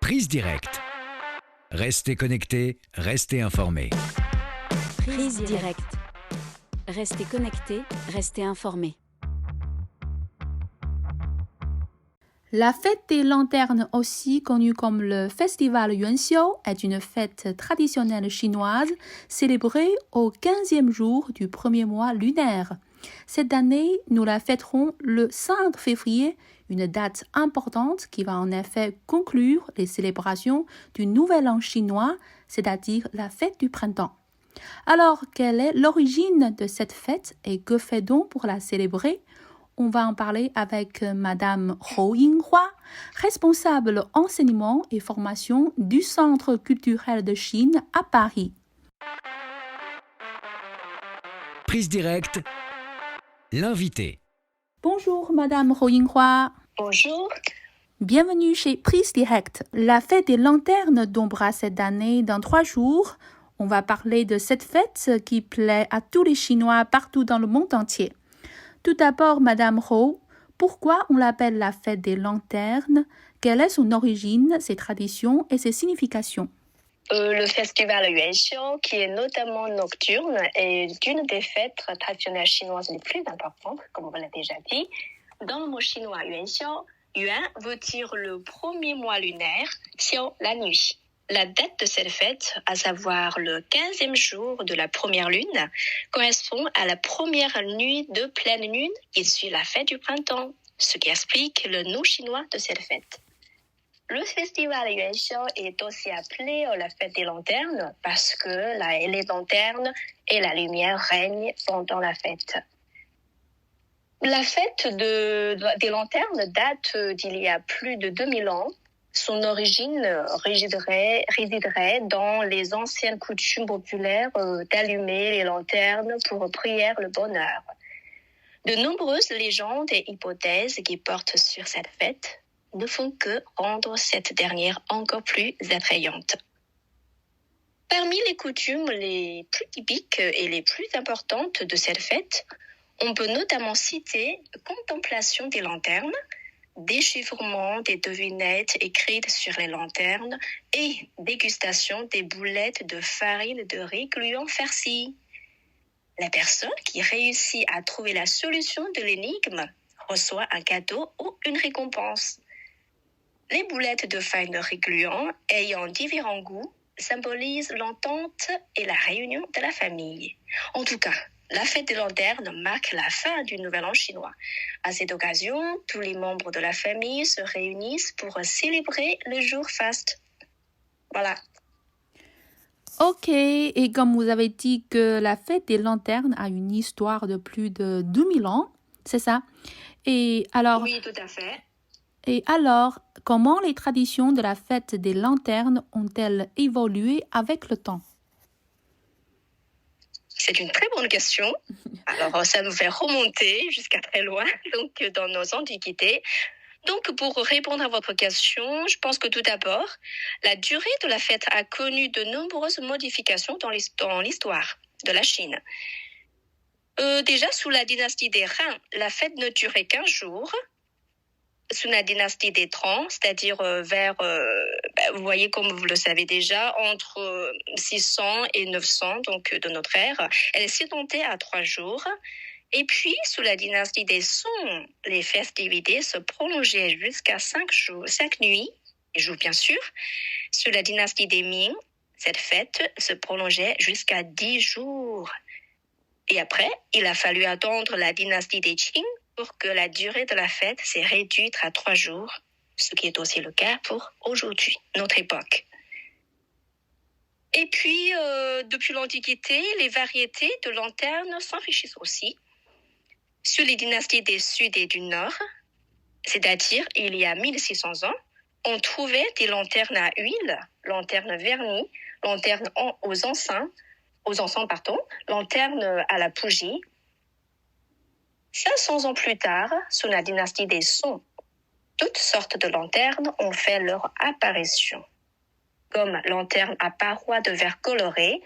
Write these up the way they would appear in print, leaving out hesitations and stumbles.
Prise directe. Restez connectés, restez informés. Prise directe. Restez connectés, restez informés. La fête des lanternes, aussi connue comme le festival Yuanxiu, est une fête traditionnelle chinoise célébrée au 15e jour du premier mois lunaire. Cette année, nous la fêterons le 5 février, une date importante qui va en effet conclure les célébrations du Nouvel An chinois, c'est-à-dire la fête du printemps. Alors, quelle est l'origine de cette fête et que fait-on pour la célébrer? On va en parler avec Madame Hou Yinghua, responsable enseignement et formation du Centre culturel de Chine à Paris. Prise directe. L'invité. Bonjour Madame Hou Yinghua. Bonjour. Bienvenue chez Prise Directe. La fête des lanternes tombera cette année dans 3 jours. On va parler de cette fête qui plaît à tous les Chinois partout dans le monde entier. Tout d'abord, Madame Hou, pourquoi on l'appelle la fête des lanternes? Quelle est son origine, ses traditions et ses significations? Le festival Yuanxiu, qui est notamment nocturne, est une des fêtes traditionnelles chinoises les plus importantes, comme on l'a déjà dit. Dans le mot chinois Yuanxiu, Yuan veut dire le premier mois lunaire, Xiu la nuit. La date de cette fête, à savoir le 15e jour de la première lune, correspond à la première nuit de pleine lune qui suit la fête du printemps, ce qui explique le nom chinois de cette fête. Le festival Yuanxiu est aussi appelé la fête des lanternes parce que les lanternes et la lumière règnent pendant la fête. La fête des lanternes date d'il y a plus de 2000 ans. Son origine résiderait dans les anciennes coutumes populaires d'allumer les lanternes pour prier le bonheur. De nombreuses légendes et hypothèses qui portent sur cette fête ne font que rendre cette dernière encore plus attrayante. Parmi les coutumes les plus typiques et les plus importantes de cette fête, on peut notamment citer contemplation des lanternes, déchiffrement des devinettes écrites sur les lanternes et dégustation des boulettes de farine de riz gluant farcies. La personne qui réussit à trouver la solution de l'énigme reçoit un cadeau ou une récompense. Les boulettes de farine de riz gluant, ayant différents goûts, symbolisent l'entente et la réunion de la famille. En tout cas, la fête des lanternes marque la fin du Nouvel An chinois. À cette occasion, tous les membres de la famille se réunissent pour célébrer le jour faste. Voilà. Ok, et comme vous avez dit que la fête des lanternes a une histoire de plus de 2000 ans, c'est ça? Et alors, oui, tout à fait. Et alors, comment les traditions de la fête des lanternes ont-elles évolué avec le temps? C'est une très bonne question. Alors, ça nous fait remonter jusqu'à très loin, donc dans nos antiquités. Donc, pour répondre à votre question, je pense que tout d'abord, la durée de la fête a connu de nombreuses modifications dans l'histoire de la Chine. Déjà, sous la dynastie des Han, la fête ne durait qu'un jour. Sous la dynastie des Tang, c'est-à-dire vous voyez comme vous le savez déjà, entre 600 et 900 donc de notre ère, elle s'étendait à 3 jours. Et puis, sous la dynastie des Song, les festivités se prolongeaient jusqu'à 5 nuits, et jours bien sûr. Sous la dynastie des Ming, cette fête se prolongeait jusqu'à 10 jours. Et après, il a fallu attendre la dynastie des Qing pour que la durée de la fête s'est réduite à 3 jours, ce qui est aussi le cas pour aujourd'hui, notre époque. Et puis, depuis l'Antiquité, les variétés de lanternes s'enrichissent aussi. Sur les dynasties des Sud et du Nord, c'est-à-dire il y a 1600 ans, on trouvait des lanternes à huile, lanternes vernies, lanternes aux encens, lanternes à la bougie. 500 ans plus tard, sous la dynastie des Song, toutes sortes de lanternes ont fait leur apparition, comme lanternes à parois de verre coloré,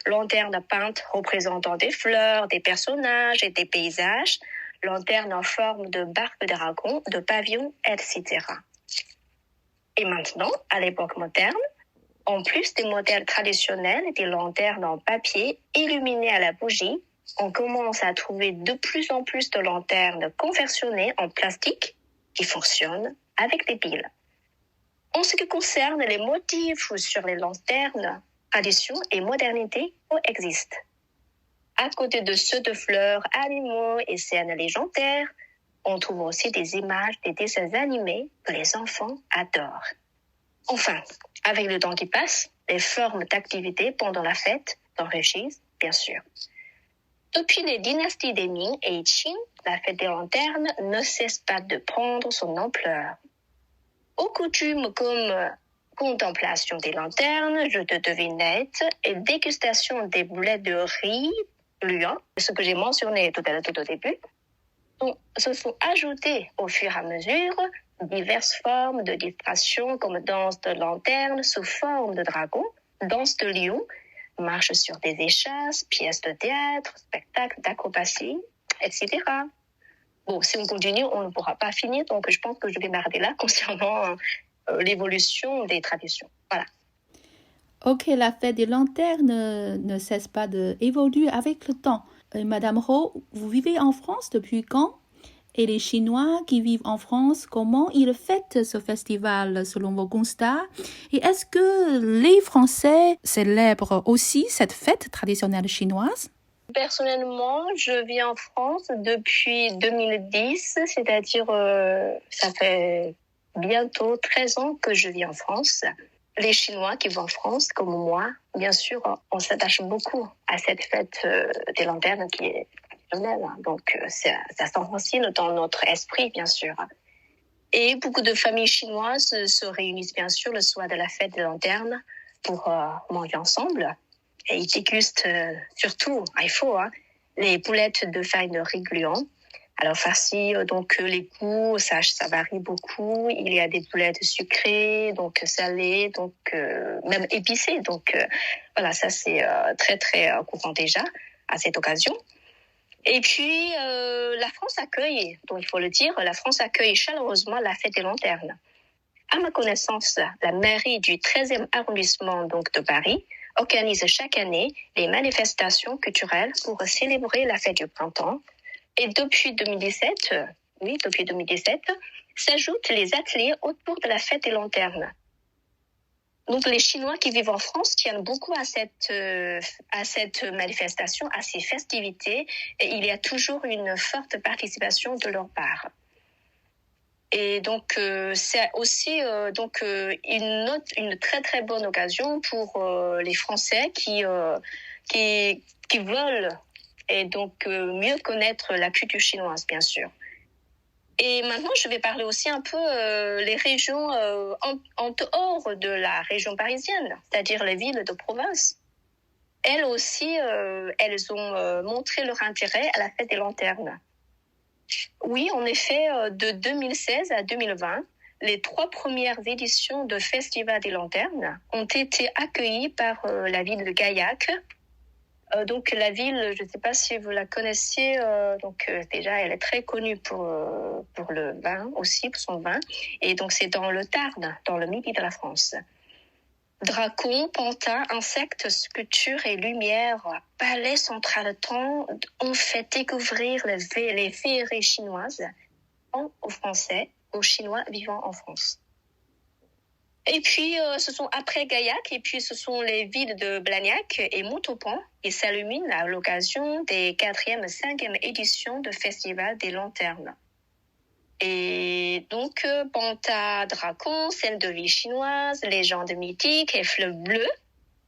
lanternes peintes représentant des fleurs, des personnages et des paysages, lanternes en forme de barque de dragon, de pavillon, etc. Et maintenant, à l'époque moderne, en plus des modèles traditionnels, des lanternes en papier illuminées à la bougie, on commence à trouver de plus en plus de lanternes conversionnées en plastique qui fonctionnent avec des piles. En ce qui concerne les motifs sur les lanternes, tradition et modernité coexistent. À côté de ceux de fleurs, animaux et scènes légendaires, on trouve aussi des images, des dessins animés que les enfants adorent. Enfin, avec le temps qui passe, les formes d'activité pendant la fête s'enrichissent, bien sûr. Depuis les dynasties des Ming et Qing, la fête des lanternes ne cesse pas de prendre son ampleur. Aux coutumes comme contemplation des lanternes, jeu de devinettes et dégustation des boulettes de riz gluants, ce que j'ai mentionné tout au début, se sont ajoutées au fur et à mesure diverses formes de distraction comme danse de lanterne sous forme de dragon, danse de lion, marche sur des échasses, pièces de théâtre, spectacles d'acrobatie, etc. Bon, si on continue, on ne pourra pas finir, donc je pense que je vais m'arrêter là concernant l'évolution des traditions. Voilà. Ok, la fête des lanternes ne cesse pas d'évoluer avec le temps. Madame Ho, vous vivez en France depuis quand? Et les Chinois qui vivent en France, comment ils fêtent ce festival selon vos constats? Et est-ce que les Français célèbrent aussi cette fête traditionnelle chinoise? Personnellement, je vis en France depuis 2010, c'est-à-dire ça fait bientôt 13 ans que je vis en France. Les Chinois qui vivent en France, comme moi, bien sûr, on s'attache beaucoup à cette fête des lanternes qui est traditionnelle. Donc, ça s'enracine dans notre esprit, bien sûr. Et beaucoup de familles chinoises se réunissent, bien sûr, le soir de la fête des lanternes pour manger ensemble. Et ils dégustent surtout, il faut, les boulettes de farine de riz gluant. Alors farci, donc les goûts, ça varie beaucoup. Il y a des boulettes sucrées, donc salées, donc même épicées. Donc voilà, ça c'est très très courant déjà à cette occasion. Et puis la France accueille, donc il faut le dire, la France accueille chaleureusement la fête des lanternes. À ma connaissance, la mairie du 13e arrondissement donc de Paris organise chaque année les manifestations culturelles pour célébrer la fête du printemps. Et depuis 2017, s'ajoutent les ateliers autour de la fête des lanternes. Donc les Chinois qui vivent en France tiennent beaucoup à cette manifestation, à ces festivités, et il y a toujours une forte participation de leur part. Et donc c'est aussi une très très bonne occasion pour les Français qui veulent et donc mieux connaître la culture chinoise, bien sûr. Et maintenant, je vais parler aussi un peu les régions en dehors de la région parisienne, c'est-à-dire les villes de province. Elles aussi, elles ont montré leur intérêt à la fête des lanternes. Oui, en effet, de 2016 à 2020, les 3 premières éditions de Festival des lanternes ont été accueillies par la ville de Gaillac. Donc la ville, je ne sais pas si vous la connaissez, déjà elle est très connue pour le vin aussi, pour son vin, et donc c'est dans le Tarn, dans le midi de la France. Dracons, pantins, insectes, sculptures et lumières, palais central temps ont fait découvrir les féeries chinoises aux Français, aux Chinois vivant en France. Et puis, ce sont après Gaillac, et puis ce sont les villes de Blagnac et Montauban qui s'illuminent à l'occasion des 4e et 5e éditions de Festival des Lanternes. Et donc, Panta, Dracon, scène de vie chinoise, légendes mythiques et fleuve bleu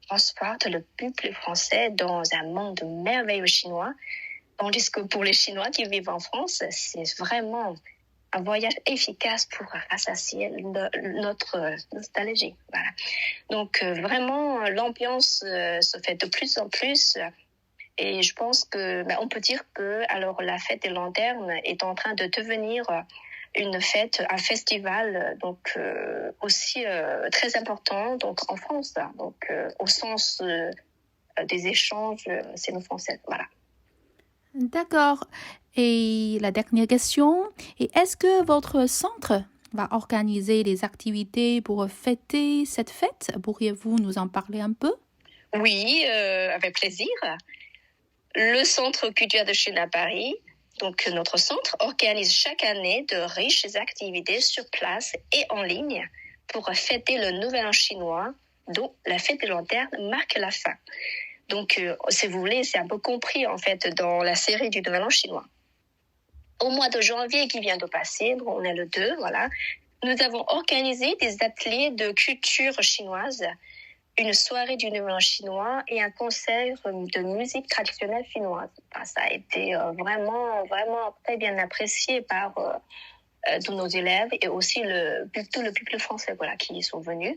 transportent le peuple français dans un monde merveilleux chinois, tandis que pour les Chinois qui vivent en France, c'est vraiment un voyage efficace pour rassasier notre nostalgie. Voilà. Donc vraiment, l'ambiance se fait de plus en plus. Et je pense que, on peut dire que alors la fête des lanternes est en train de devenir une fête, un festival, donc aussi très important, donc en France. Donc au sens des échanges sino-français. Voilà. D'accord. Et la dernière question, est-ce que votre centre va organiser des activités pour fêter cette fête. Pourriez-vous nous en parler un peu? Oui, avec plaisir. Le Centre culturel de Chine à Paris, donc notre centre, organise chaque année de riches activités sur place et en ligne pour fêter le Nouvel An chinois, dont la fête des lanternes marque la fin. Donc, si vous voulez, c'est un peu compris en fait dans la série du Nouvel An chinois. Au mois de janvier qui vient de passer, on est le 2, voilà, nous avons organisé des ateliers de culture chinoise, une soirée du Nouvel An chinois et un concert de musique traditionnelle chinoise. Enfin, ça a été vraiment très bien apprécié par tous nos élèves et aussi tout le public français qui y sont venus.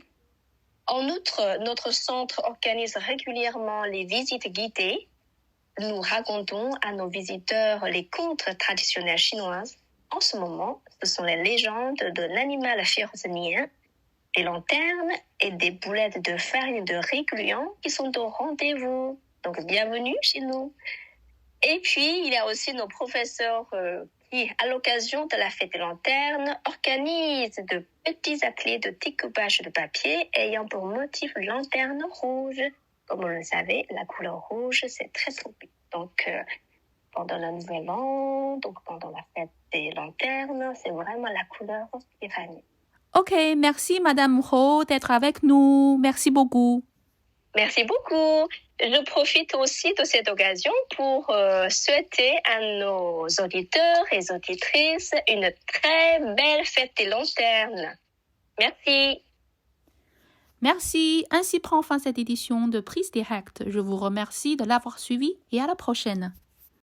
En outre, notre centre organise régulièrement les visites guidées. Nous racontons à nos visiteurs les contes traditionnels chinoises. En ce moment, ce sont les légendes de l'animal féroce Nian, des lanternes et des boulettes de farine de riz gluant qui sont au rendez-vous. Donc, bienvenue chez nous. Et puis, il y a aussi nos professeurs qui, à l'occasion de la fête des lanternes, organisent de petits ateliers de découpage de papier ayant pour motif lanterne rouge. Comme vous le savez, la couleur rouge, c'est très tropique. Donc, pendant le Nouvel An, donc pendant la fête des lanternes, c'est vraiment la couleur qui règne. Ok, merci Madame Ho d'être avec nous. Merci beaucoup. Merci beaucoup. Je profite aussi de cette occasion pour souhaiter à nos auditeurs et auditrices une très belle fête des lanternes. Merci. Merci. Ainsi prend fin cette édition de Prise Directe. Je vous remercie de l'avoir suivi et à la prochaine.